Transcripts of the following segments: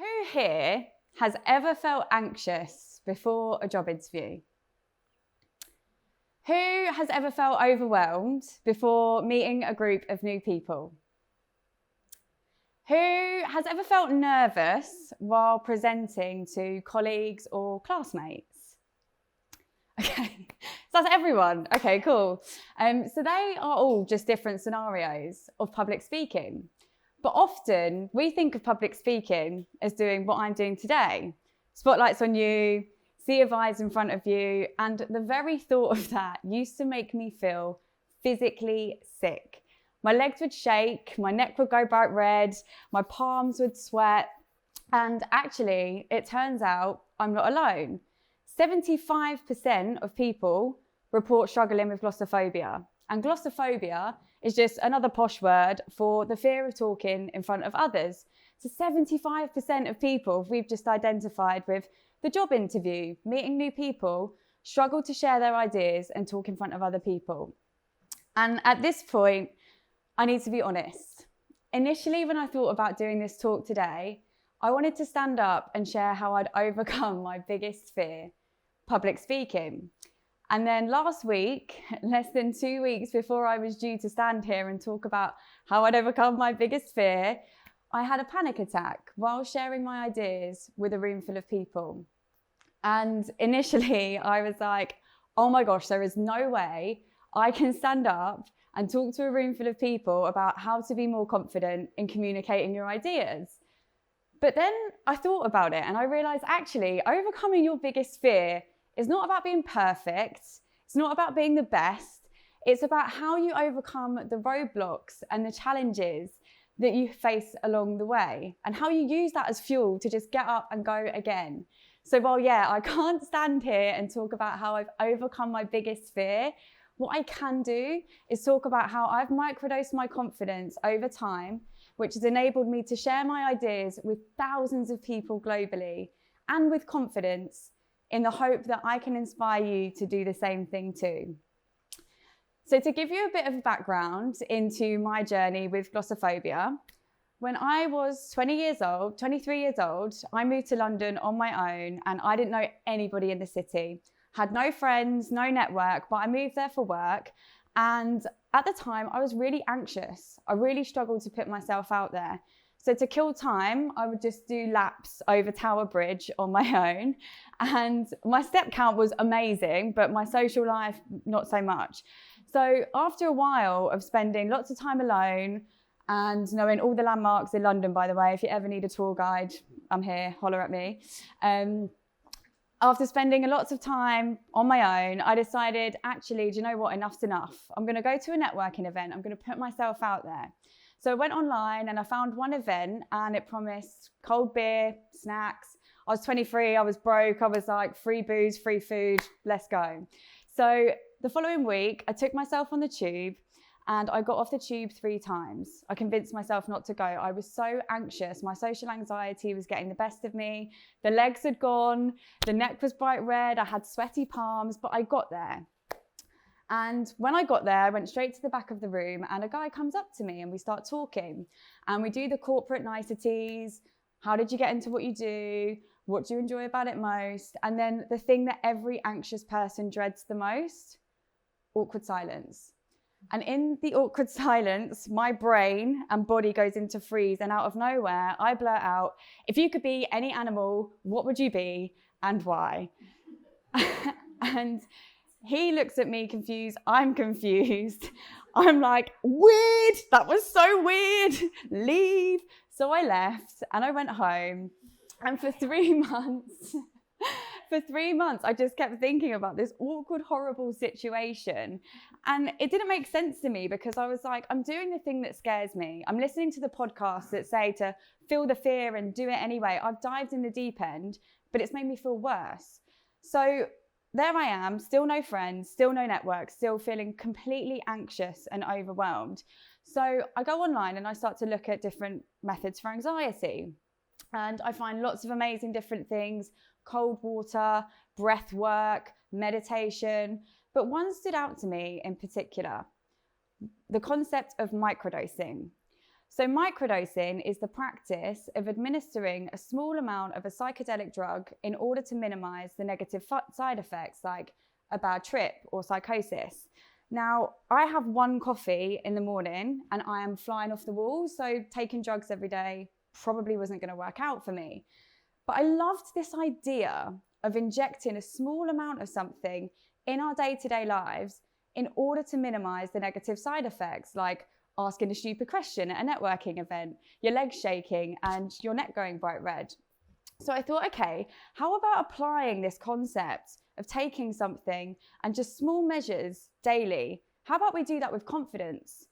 Who here has ever felt anxious before a job interview? Who has ever felt overwhelmed before meeting a group of new people? Who has ever felt nervous while presenting to colleagues or classmates? Okay, so that's everyone. Okay, cool. So they are all just different scenarios of public speaking. But often we think of public speaking as doing what I'm doing today. Spotlights on you, sea of eyes in front of you, and the very thought of that used to make me feel physically sick. My legs would shake, my neck would go bright red, my palms would sweat, and actually, it turns out I'm not alone. 75% of people report struggling with glossophobia, and glossophobia is just another posh word for the fear of talking in front of others. So 75% of people we've just identified with the job interview, meeting new people, struggle to share their ideas and talk in front of other people. And at this point, I need to be honest. Initially, when I thought about doing this talk today, I wanted to stand up and share how I'd overcome my biggest fear, public speaking. And then last week, less than 2 weeks before I was due to stand here and talk about how I'd overcome my biggest fear, I had a panic attack while sharing my ideas with a room full of people. And initially I was like, oh my gosh, there is no way I can stand up and talk to a room full of people about how to be more confident in communicating your ideas. But then I thought about it and I realized actually overcoming your biggest fear is not about being perfect. It's not about being the best. It's about how you overcome the roadblocks and the challenges that you face along the way and how you use that as fuel to just get up and go again. So while, yeah, I can't stand here and talk about how I've overcome my biggest fear, what I can do is talk about how I've microdosed my confidence over time, which has enabled me to share my ideas with thousands of people globally and with confidence, in the hope that I can inspire you to do the same thing too. So to give you a bit of background into my journey with glossophobia, when I was 23 years old, I moved to London on my own and I didn't know anybody in the city. Had no friends, no network, but I moved there for work. And at the time I was really anxious. I really struggled to put myself out there. So to kill time, I would just do laps over Tower Bridge on my own. And my step count was amazing, but my social life, not so much. So after a while of spending lots of time alone and knowing all the landmarks in London, by the way, if you ever need a tour guide, I'm here, holler at me. After spending lots of time on my own, I decided, actually, do you know what? Enough's enough. I'm going to go to a networking event. I'm going to put myself out there. So I went online and I found one event and it promised cold beer, snacks. I was 23, I was broke. I was like, free booze, free food, let's go. So the following week, I took myself on the tube and I got off the tube 3 times. I convinced myself not to go. I was so anxious. My social anxiety was getting the best of me. The legs had gone, the neck was bright red. I had sweaty palms, but I got there. And when I got there, I went straight to the back of the room and a guy comes up to me and we start talking and we do the corporate niceties. How did you get into what you do? What do you enjoy about it most? And then the thing that every anxious person dreads the most, awkward silence. And in the awkward silence, my brain and body goes into freeze and out of nowhere, I blurt out, if you could be any animal, what would you be and why? And he looks at me confused, I'm confused. I'm like, weird, that was so weird, leave. So I left and I went home and for 3 months, I just kept thinking about this awkward, horrible situation. And it didn't make sense to me because I was like, I'm doing the thing that scares me. I'm listening to the podcasts that say to feel the fear and do it anyway. I've dived in the deep end, but it's made me feel worse. So there I am, still no friends, still no network, still feeling completely anxious and overwhelmed. So I go online and I start to look at different methods for anxiety. And I find lots of amazing different things, cold water, breath work, meditation. But one stood out to me in particular, the concept of microdosing. So microdosing is the practice of administering a small amount of a psychedelic drug in order to minimize the negative side effects like a bad trip or psychosis. Now, I have one coffee in the morning and I am flying off the walls, so taking drugs every day probably wasn't going to work out for me. But I loved this idea of injecting a small amount of something in our day-to-day lives in order to minimize the negative side effects like asking a stupid question at a networking event, your legs shaking and your neck going bright red. So I thought, okay, how about applying this concept of taking something and just small measures daily? How about we do that with confidence?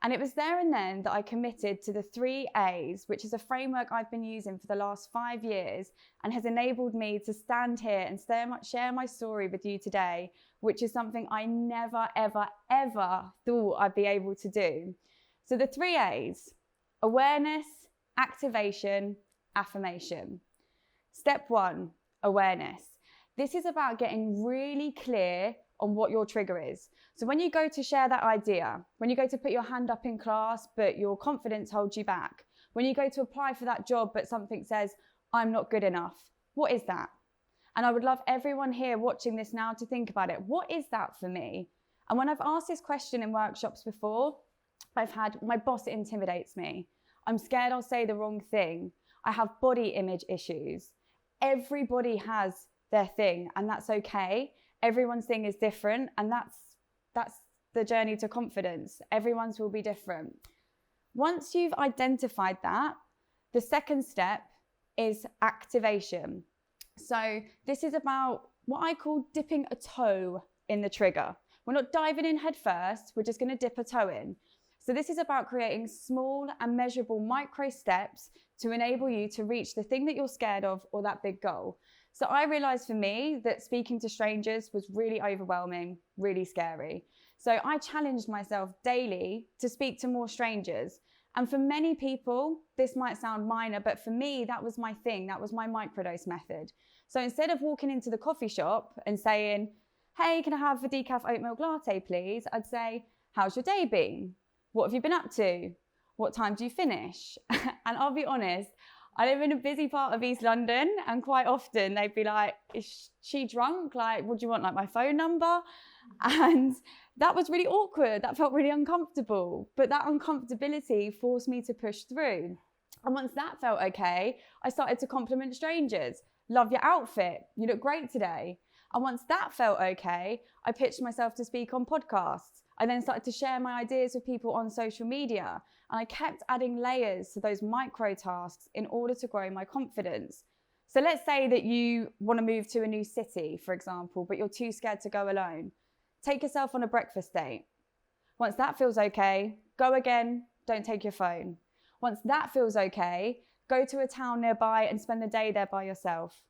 And it was there and then that I committed to the 3 A's, which is a framework I've been using for the last 5 years and has enabled me to stand here and share my story with you today, which is something I never, ever, ever thought I'd be able to do. So the 3 A's: awareness, activation, affirmation. Step 1, awareness. This is about getting really clear on what your trigger is. So when you go to share that idea, when you go to put your hand up in class, but your confidence holds you back, when you go to apply for that job, but something says, I'm not good enough, what is that? And I would love everyone here watching this now to think about it. What is that for me? And when I've asked this question in workshops before, I've had, my boss intimidates me. I'm scared I'll say the wrong thing. I have body image issues. Everybody has their thing, and that's okay. Everyone's thing is different, and that's the journey to confidence. Everyone's will be different. Once you've identified that, the second step is activation. So this is about what I call dipping a toe in the trigger. We're not diving in head first, we're just going to dip a toe in. So this is about creating small and measurable micro steps to enable you to reach the thing that you're scared of or that big goal. So I realized for me that speaking to strangers was really overwhelming, really scary. So I challenged myself daily to speak to more strangers. And for many people, this might sound minor, but for me, that was my thing. That was my microdose method. So instead of walking into the coffee shop and saying, hey, can I have a decaf oat milk latte, please? I'd say, how's your day been? What have you been up to? What time do you finish? And I'll be honest, I live in a busy part of East London, and quite often they'd be like, is she drunk? Like, what do you want, like my phone number? And that was really awkward. That felt really uncomfortable. But that uncomfortability forced me to push through. And once that felt okay, I started to compliment strangers. Love your outfit. You look great today. And once that felt okay, I pitched myself to speak on podcasts. I then started to share my ideas with people on social media. And I kept adding layers to those micro tasks in order to grow my confidence. So let's say that you want to move to a new city, for example, but you're too scared to go alone. Take yourself on a breakfast date. Once that feels okay, go again, don't take your phone. Once that feels okay, go to a town nearby and spend the day there by yourself.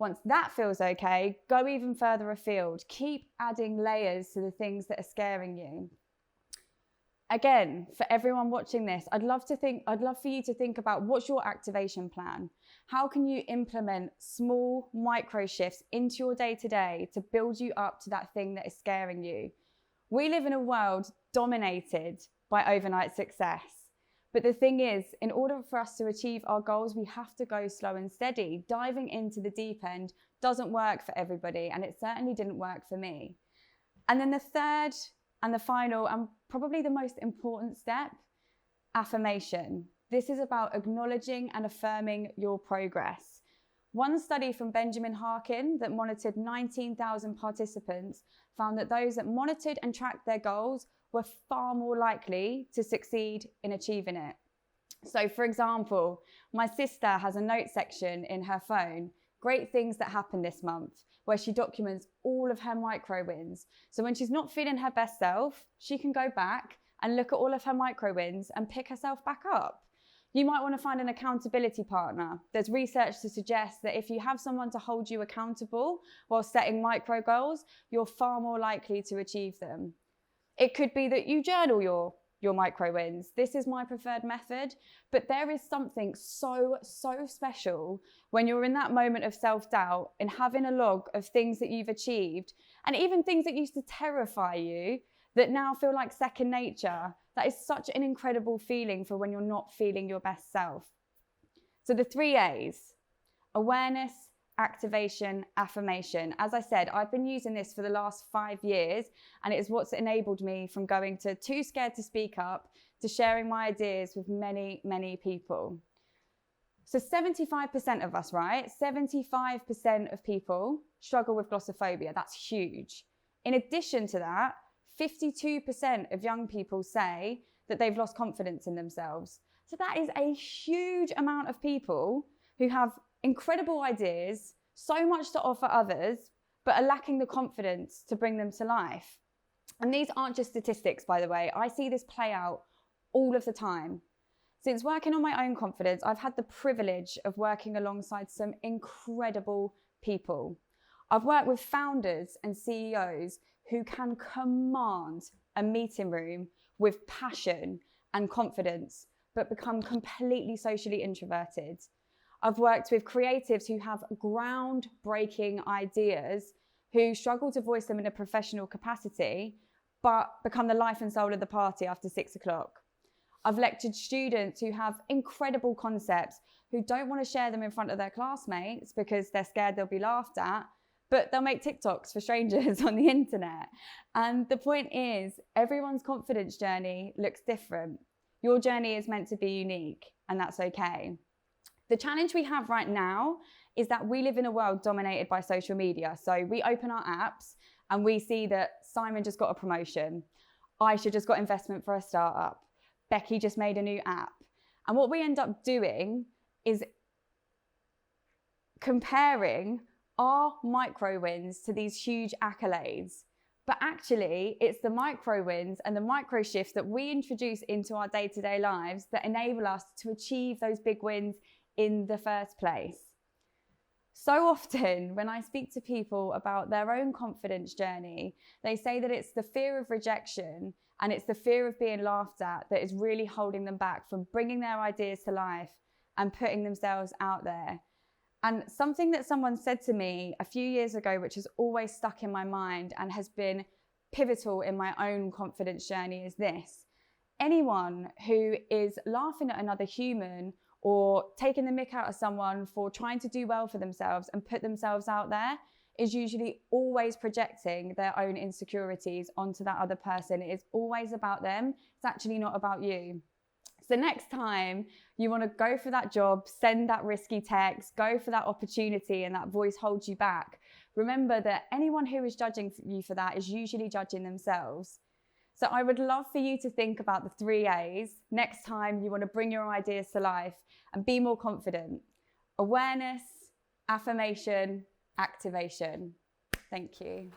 Once that feels okay, go even further afield. Keep adding layers to the things that are scaring you. Again, for everyone watching this, I'd love for you to think about what's your activation plan? How can you implement small micro shifts into your day-to-day to build you up to that thing that is scaring you? We live in a world dominated by overnight success. But the thing is, in order for us to achieve our goals, we have to go slow and steady. Diving into the deep end doesn't work for everybody, and it certainly didn't work for me. And then the third and the final, and probably the most important step, affirmation. This is about acknowledging and affirming your progress. One study from Benjamin Harkin that monitored 19,000 participants found that those that monitored and tracked their goals were far more likely to succeed in achieving it. So for example, my sister has a note section in her phone, great things that happened this month, where she documents all of her micro wins. So when she's not feeling her best self, she can go back and look at all of her micro wins and pick herself back up. You might want to find an accountability partner. There's research to suggest that if you have someone to hold you accountable while setting micro goals, you're far more likely to achieve them. It could be that you journal your micro wins. This is my preferred method, but there is something so special when you're in that moment of self-doubt and having a log of things that you've achieved, and even things that used to terrify you that now feel like second nature. That is such an incredible feeling for when you're not feeling your best self. So the 3 A's: awareness, activation, affirmation. As I said, I've been using this for the last 5 years, and it is what's enabled me from going to too scared to speak up to sharing my ideas with many, many people. So 75% of us, right? 75% of people struggle with glossophobia. That's huge. In addition to that, 52% of young people say that they've lost confidence in themselves. So that is a huge amount of people who have incredible ideas, so much to offer others, but are lacking the confidence to bring them to life. And these aren't just statistics, by the way. I see this play out all of the time. Since working on my own confidence, I've had the privilege of working alongside some incredible people. I've worked with founders and CEOs who can command a meeting room with passion and confidence, but become completely socially introverted. I've worked with creatives who have groundbreaking ideas, who struggle to voice them in a professional capacity, but become the life and soul of the party after 6 o'clock. I've lectured students who have incredible concepts, who don't want to share them in front of their classmates because they're scared they'll be laughed at, but they'll make TikToks for strangers on the internet. And the point is, everyone's confidence journey looks different. Your journey is meant to be unique, and that's okay. The challenge we have right now is that we live in a world dominated by social media. So we open our apps and we see that Simon just got a promotion. Aisha just got investment for a startup. Becky just made a new app. And what we end up doing is comparing our micro wins to these huge accolades. But actually, it's the micro wins and the micro shifts that we introduce into our day-to-day lives that enable us to achieve those big wins in the first place. So often, when I speak to people about their own confidence journey, they say that it's the fear of rejection and it's the fear of being laughed at that is really holding them back from bringing their ideas to life and putting themselves out there. And something that someone said to me a few years ago, which has always stuck in my mind and has been pivotal in my own confidence journey, is this: anyone who is laughing at another human or taking the mick out of someone for trying to do well for themselves and put themselves out there is usually always projecting their own insecurities onto that other person. It is always about them. It's actually not about you. So next time you want to go for that job, send that risky text, go for that opportunity and that voice holds you back, remember that anyone who is judging you for that is usually judging themselves. So I would love for you to think about the 3 A's next time you want to bring your ideas to life and be more confident. Awareness, affirmation, activation. Thank you.